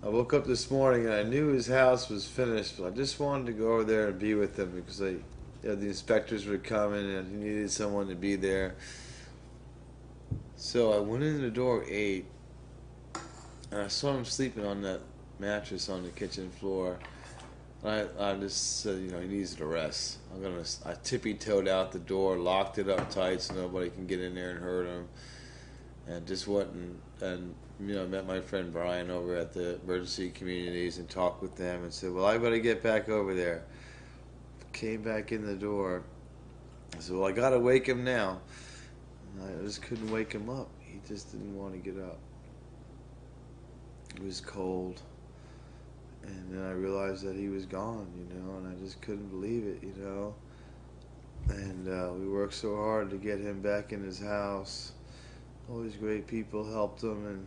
I woke up this morning and I knew his house was finished, but I just wanted to go over there and be with him because the inspectors were coming and he needed someone to be there. So I went in the door at 8 and I saw him sleeping on that mattress on the kitchen floor. I just said, he needs to rest. I tippy-toed out the door, locked it up tight so nobody can get in there and hurt him, and just went and met my friend Brian over at the emergency communities and talked with them and said, well, I better get back over there. Came back in the door. I said, well, I gotta wake him now. And I just couldn't wake him up. He just didn't want to get up. It was cold. And then I realized that he was gone, and I just couldn't believe it, And we worked so hard to get him back in his house. All these great people helped him, and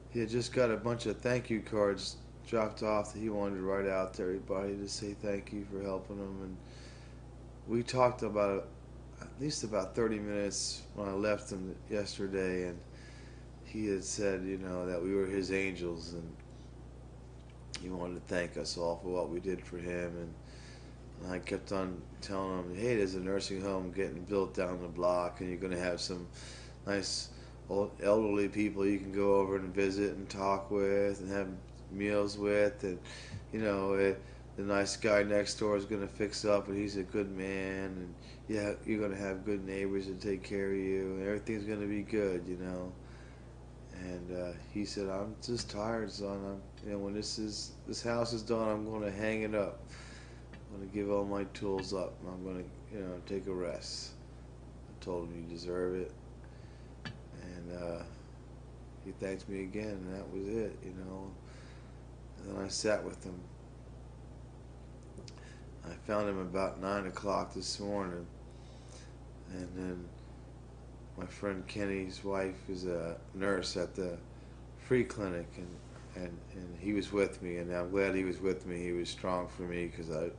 he had just got a bunch of thank you cards dropped off that he wanted to write out to everybody to say thank you for helping him. And we talked about at least about 30 minutes when I left him yesterday, and he had said, that we were his angels, and he wanted to thank us all for what we did for him. And I kept on telling him, hey, there's a nursing home getting built down the block, and you're going to have some nice old elderly people you can go over and visit and talk with and have meals with. And, the nice guy next door is going to fix up, and he's a good man. And, yeah, you're going to have good neighbors that take care of you, and everything's going to be good, And he said, I'm just tired, son. When this house is done, I'm going to hang it up. I'm going to give all my tools up. And I'm going to, take a rest. I told him, you deserve it. And he thanked me again, and that was it, And then I sat with him. I found him about 9 o'clock this morning. And then my friend Kenny's wife is a nurse at the free clinic, and he was with me, and I'm glad he was with me. He was strong for me because I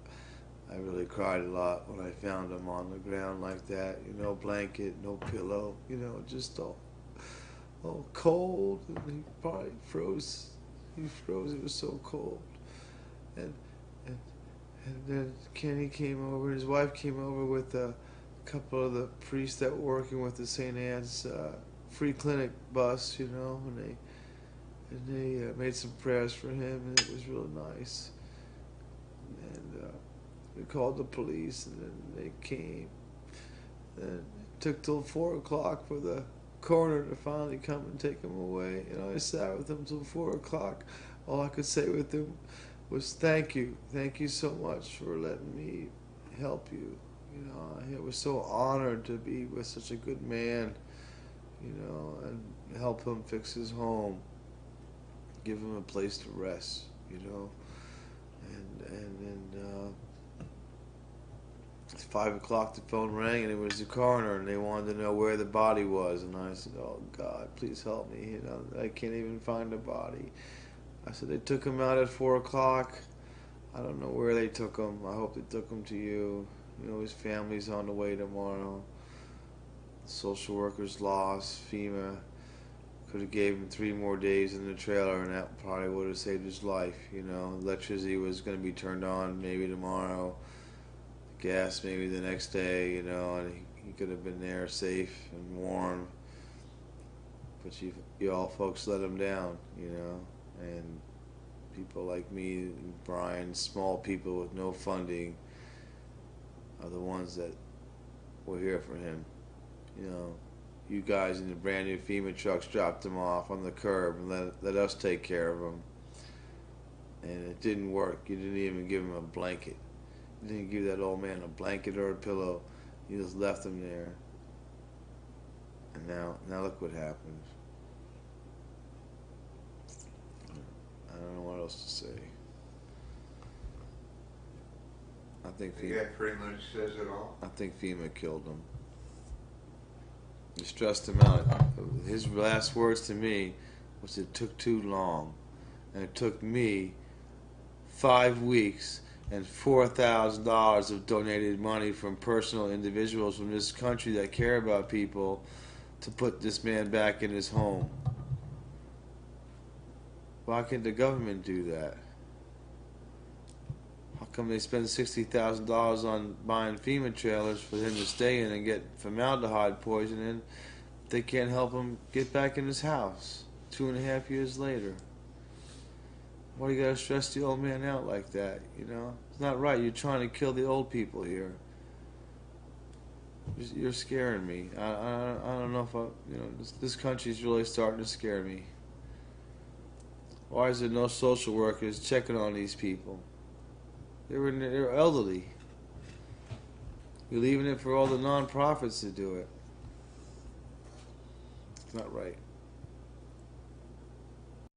really cried a lot when I found him on the ground like that. No blanket, no pillow, just all cold, and he probably froze. He froze. It was so cold, and then Kenny came over. His wife came over with a couple of the priests that were working with the St. Anne's free clinic bus, and they made some prayers for him, and it was real nice. And we called the police, and then they came. And it took till 4 o'clock for the coroner to finally come and take him away. I sat with him till 4 o'clock. All I could say with him was thank you so much for letting me help you. I was so honored to be with such a good man, and help him fix his home, give him a place to rest, and it's 5 o'clock, the phone rang, and it was the coroner, and they wanted to know where the body was, and I said, oh God, please help me, I can't even find the body. I said, they took him out at 4 o'clock. I don't know where they took him. I hope they took him to you. His family's on the way tomorrow. Social workers lost. FEMA could have gave him 3 more days in the trailer, and that probably would have saved his life. Electricity was going to be turned on maybe tomorrow. Gas maybe the next day. And he could have been there safe and warm. But you all folks let him down. And people like me and Brian, small people with no funding, are the ones that were here for him. You guys in the brand new FEMA trucks dropped him off on the curb and let us take care of him. And it didn't work. You didn't even give him a blanket. You didn't give that old man a blanket or a pillow. You just left him there. And now look what happened. I don't know what else to say. I think FEMA. That pretty much says it all. I think FEMA killed him. It stressed him out. His last words to me was, "It took too long," and it took me 5 weeks and $4,000 of donated money from personal individuals from this country that care about people to put this man back in his home. Why can't the government do that? How come they spend $60,000 on buying FEMA trailers for him to stay in and get formaldehyde poisoning? They can't help him get back in his house 2.5 years later. Why you gotta stress the old man out like that? You know, it's not right. You're trying to kill the old people here. You're scaring me. I don't know if this country's really starting to scare me. Why is there no social workers checking on these people? They're elderly. You're leaving it for all the non-profits to do it. It's not right.